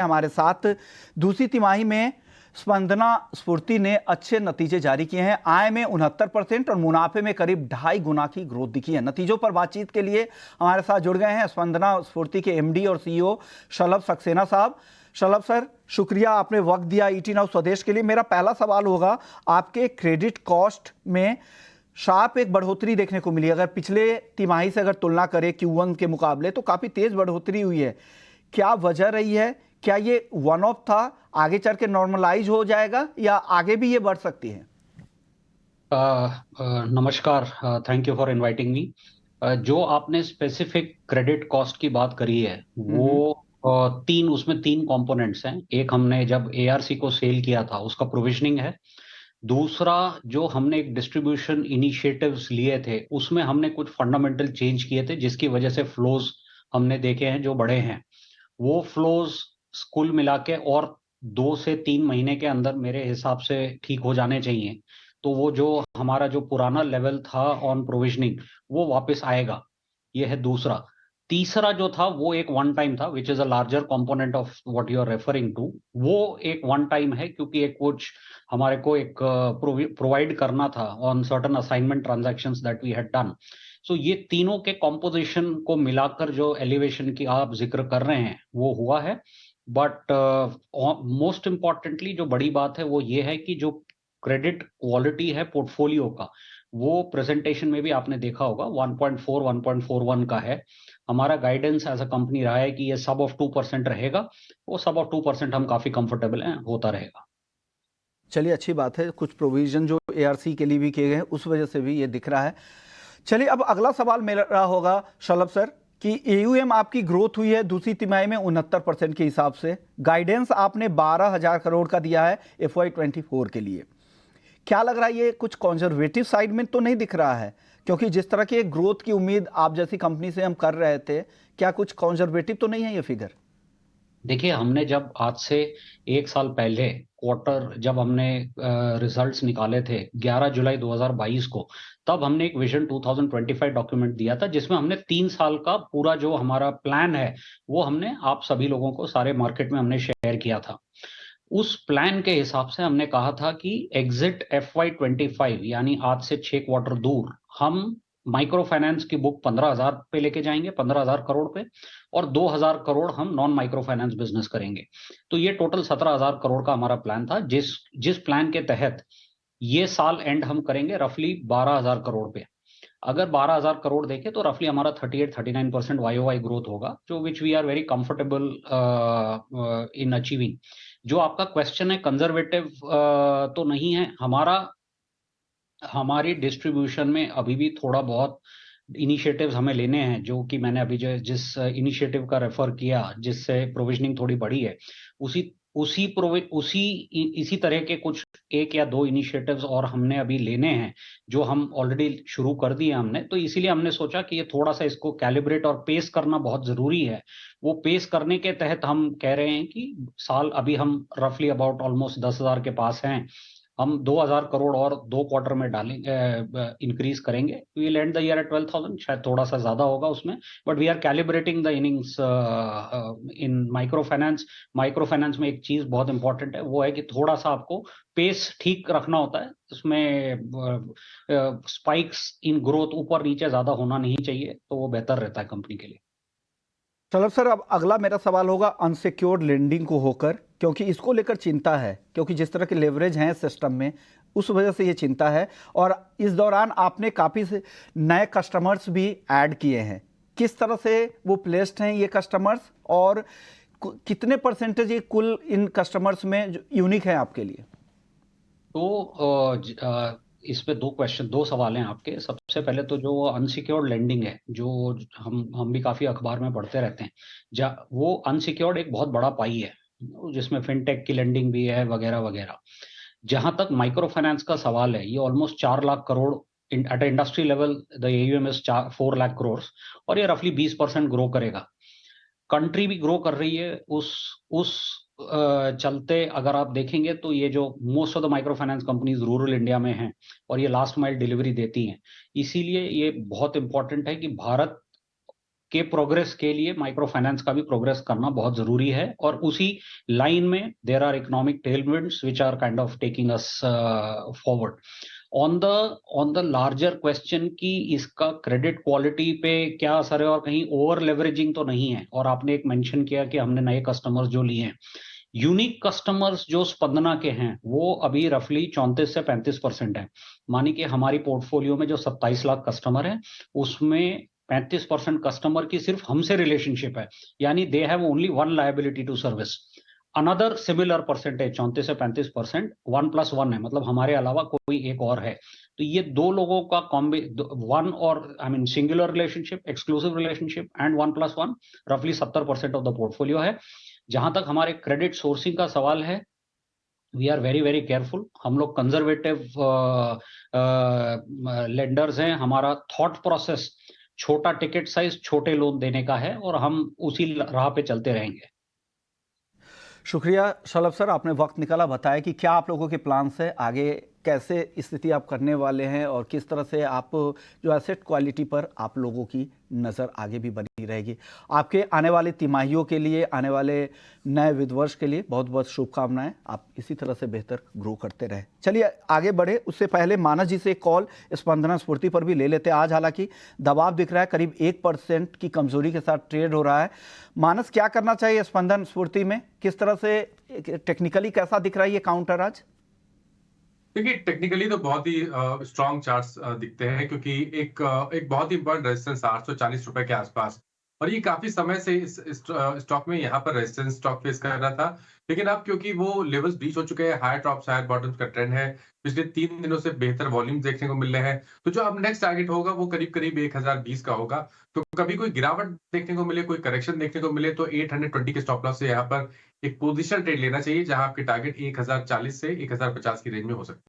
हमारे साथ दूसरी तिमाही में स्पंदना स्फूर्ति ने अच्छे नतीजे जारी किए हैं। आय में 69% और मुनाफे में करीब 2.5 गुना की ग्रोथ दिखी है। नतीजों पर बातचीत के लिए हमारे साथ जुड़ गए हैं स्पंदना स्फूर्ति के एमडी और सीईओ शलभ सक्सेना साहब। शलभ सर, शुक्रिया, आपने वक्त दिया ईटी नाउ स्वदेश के लिए। मेरा पहला सवाल होगा, आपके क्रेडिट कॉस्ट में शार्प एक बढ़ोतरी देखने को मिली। अगर पिछले तिमाही से अगर तुलना करें Q1 के मुकाबले, तो काफी तेज बढ़ोतरी हुई है। क्या वजह रही है? क्या ये वन ऑफ था, आगे चल के नॉर्मलाइज हो जाएगा या आगे भी ये बढ़ सकती है? नमस्कार, thank you for inviting me. जो आपने स्पेसिफिक क्रेडिट कॉस्ट की बात करी है वो उसमें तीन कंपोनेंट्स हैं। एक, हमने जब एआरसी को सेल किया था उसका प्रोविजनिंग है। दूसरा, जो हमने एक डिस्ट्रीब्यूशन इनिशिएटिव्स लिए थे उसमें हमने कुछ फंडामेंटल चेंज किए थे जिसकी वजह से फ्लोज हमने देखे हैं जो बढ़े हैं। वो फ्लोज कुल मिला के और 2 से 3 महीने के अंदर मेरे हिसाब से ठीक हो जाने चाहिए। तो वो जो हमारा जो पुराना लेवल था ऑन प्रोविजनिंग वो वापस आएगा। ये है दूसरा। तीसरा जो था वो एक वन टाइम था, which is a larger component of what you are referring to. वो एक वन टाइम है क्योंकि एक कुछ हमारे को एक प्रोवाइड करना था on certain assignment transactions that we had done. So ये तीनों के कॉम्पोजिशन को मिलाकर जो एलिवेशन की आप जिक्र कर रहे हैं वो हुआ है। बट मोस्ट इम्पॉर्टेंटली जो बड़ी बात है वो ये है कि जो क्रेडिट क्वालिटी है पोर्टफोलियो का, वो प्रेजेंटेशन में भी आपने देखा होगा 1.4 1.41 का है। हमारा गाइडेंस एज अ कंपनी रहा है कि ये सब ऑफ 2% रहेगा। वो सब ऑफ 2% हम काफी कंफर्टेबल हैं, होता रहेगा। चलिए, अच्छी बात है। कुछ प्रोविजन जो एआरसी के लिए भी किए गए हैं उस वजह से भी ये दिख रहा है। चलिए, अब अगला सवाल मेरा होगा शलभ सर कि एयूएम आपकी ग्रोथ हुई है दूसरी तिमाही में 69% के हिसाब से। गाइडेंस आपने 12,000 करोड़ का दिया है FY24 के लिए। क्या लग रहा है, ये कुछ कंजर्वेटिव साइड में तो नहीं दिख रहा है? क्योंकि जिस तरह की ग्रोथ की उम्मीद आप जैसी कंपनी से हम कर रहे थे, क्या कुछ कंजर्वेटिव तो नहीं है ये फिगर? देखिए, हमने जब आज से 1 साल पहले क्वार्टर जब हमने रिजल्ट्स निकाले थे 11 जुलाई 2022 को, तब हमने एक विजन 2025 डॉक्यूमेंट दिया था जिसमें हमने 3 साल का पूरा जो हमारा प्लान है वो हमने आप सभी लोगों को सारे मार्केट में हमने शेयर किया था। उस प्लान के हिसाब से हमने कहा था कि एग्जिट FY25 यानी आज से 6 क्वार्टर दूर हम माइक्रो फाइनेंस की बुक 15,000 पे लेके जाएंगे, 15,000 करोड़ पे, और 2,000 करोड़ हम नॉन माइक्रो फाइनेंस बिजनेस करेंगे। तो ये टोटल 17,000 करोड़ का हमारा प्लान था, जिस जिस प्लान के तहत ये साल एंड हम करेंगे रफली 12,000 करोड़ पे। अगर 12,000 करोड़ देखें तो रफली हमारा 38-39% YOY ग्रोथ होगा, जो which we are very comfortable in achieving. जो आपका क्वेश्चन है, कंजर्वेटिव तो नहीं है हमारा। हमारी डिस्ट्रीब्यूशन में अभी भी थोड़ा बहुत इनिशिएटिव्स हमें लेने हैं, जो कि मैंने अभी जिस इनिशिएटिव का रेफर किया जिससे प्रोविजनिंग थोड़ी बढ़ी है, उसी उसी इसी तरह के कुछ एक या दो इनिशिएटिव्स और हमने अभी लेने हैं जो हम ऑलरेडी शुरू कर दिए हमने। तो इसीलिए हमने सोचा कि ये थोड़ा सा इसको कैलिब्रेट और पेस करना बहुत जरूरी है। वो पेस करने के तहत हम कह रहे हैं कि साल अभी हम रफली अबाउट ऑलमोस्ट 10,000 के पास हैं। हम 2,000 करोड़ और 2 क्वार्टर में डालेंगे, इंक्रीज करेंगे। We end the year at 12,000, शायद थोड़ा सा ज्यादा होगा उसमें, but we are calibrating the innings in micro finance. Micro finance में एक चीज बहुत इंपॉर्टेंट है, वो है कि थोड़ा सा आपको पेस ठीक रखना होता है। उसमें स्पाइक्स इन ग्रोथ ऊपर नीचे ज्यादा होना नहीं चाहिए, तो वो बेहतर रहता है कंपनी के लिए। चलो सर, अब अगला मेरा सवाल होगा अनसिक्योर्ड लेंडिंग को होकर, क्योंकि इसको लेकर चिंता है, क्योंकि जिस तरह के लेवरेज हैं सिस्टम में उस वजह से ये चिंता है। और इस दौरान आपने काफ़ी से नए कस्टमर्स भी ऐड किए हैं। किस तरह से वो प्लेस्ड हैं ये कस्टमर्स, और कितने परसेंटेज ये कुल इन कस्टमर्स में जो यूनिक है आपके लिए? तो इसमें दो सवाल हैं आपके। सबसे पहले तो जो अनसिक्योर्ड लेंडिंग है, जो हम भी काफी अखबार में पढ़ते रहते हैं, वो अनसिक्योर्ड एक बहुत बड़ा पाई है जिसमें फिनटेक की लेंडिंग भी है वगैरह वगैरह। जहां तक माइक्रो फाइनेंस का सवाल है, ये almost 4 lakh crore at industry level. The AUM is 4 lakh crore, और ये रफली 20% ग्रो करेगा। कंट्री भी ग्रो कर रही है। उस चलते अगर आप देखेंगे तो ये जो most of the micro finance companies rural India में हैं और ये लास्ट माइल डिलीवरी देती हैं, इसीलिए ये बहुत इंपॉर्टेंट है कि भारत के प्रोग्रेस के लिए माइक्रो फाइनेंस का भी प्रोग्रेस करना बहुत जरूरी है, और उसी लाइन में there are economic tailwinds which are kind of taking us forward. On the larger question कि इसका क्रेडिट क्वालिटी पे क्या असर है और कहीं ओवर लेवरेजिंग तो नहीं है, और आपने एक मेंशन किया कि हमने नए कस्टमर्स जो लिए हैं, यूनिक कस्टमर्स जो स्पंदना के हैं वो अभी रफली 34 से 35% है। मानी कि हमारी पोर्टफोलियो में जो 27 लाख कस्टमर है उसमें 35% कस्टमर की सिर्फ हमसे रिलेशनशिप है, यानी they have only one liability to service. Another similar percentage 34 से 35% 1+1 है, मतलब हमारे अलावा कोई एक और है। तो ये दो लोगों का वन और I mean singular relationship, exclusive relationship and 1+1 रफली 70% ऑफ द पोर्टफोलियो है। जहां तक हमारे क्रेडिट सोर्सिंग का सवाल है, we are very very careful. हम लोग कंजर्वेटिव लेंडर्स हैं। हमारा थॉट प्रोसेस छोटा टिकट साइज, छोटे लोन देने का है, और हम उसी राह पे चलते रहेंगे। शुक्रिया शलभ सर, आपने वक्त निकाला, बताया कि क्या आप लोगों के प्लान्स है, आगे कैसे स्थिति आप करने वाले हैं और किस तरह से आप जो एसेट क्वालिटी पर आप लोगों की नज़र आगे भी बनी रहेगी। आपके आने वाली तिमाहियों के लिए, आने वाले नए वित्त वर्ष के लिए बहुत बहुत शुभकामनाएं। आप इसी तरह से बेहतर ग्रो करते रहें। चलिए आगे बढ़े, उससे पहले मानस जी से एक कॉल स्पंदना स्फूर्ति पर भी ले लेते हैं। आज हालांकि दबाव दिख रहा है, करीब 1% की कमजोरी के साथ ट्रेड हो रहा है। मानस, क्या करना चाहिए स्पंदन स्फूर्ति में? किस तरह से टेक्निकली कैसा दिख रहा है ये काउंटर आज? देखिए, टेक्निकली तो बहुत ही स्ट्रॉन्ग चार्ट्स दिखते हैं, क्योंकि एक बहुत ही इंपॉर्टेंट रेजिस्टेंस 840 रुपए के आसपास, और ये काफी समय से इस स्टॉक में यहाँ पर रेजिस्टेंस स्टॉक फेस कर रहा था। लेकिन अब क्योंकि वो लेवल्स ब्रीच हो चुके हैं, हायर टॉप्स हायर बॉटम्स का ट्रेंड है, पिछले 3 दिनों से बेहतर वॉल्यूम देखने को मिल रहे हैं, तो जो अब नेक्स्ट टारगेट होगा वो करीब करीब 1020 का होगा। तो कभी कोई गिरावट देखने को मिले, कोई करेक्शन देखने को मिले, तो 820 के स्टॉप लॉस से यहाँ पर एक पोजिशन ट्रेड लेना चाहिए, जहां आपके टारगेट 1040 से 1050 की रेंज में हो सकते हैं।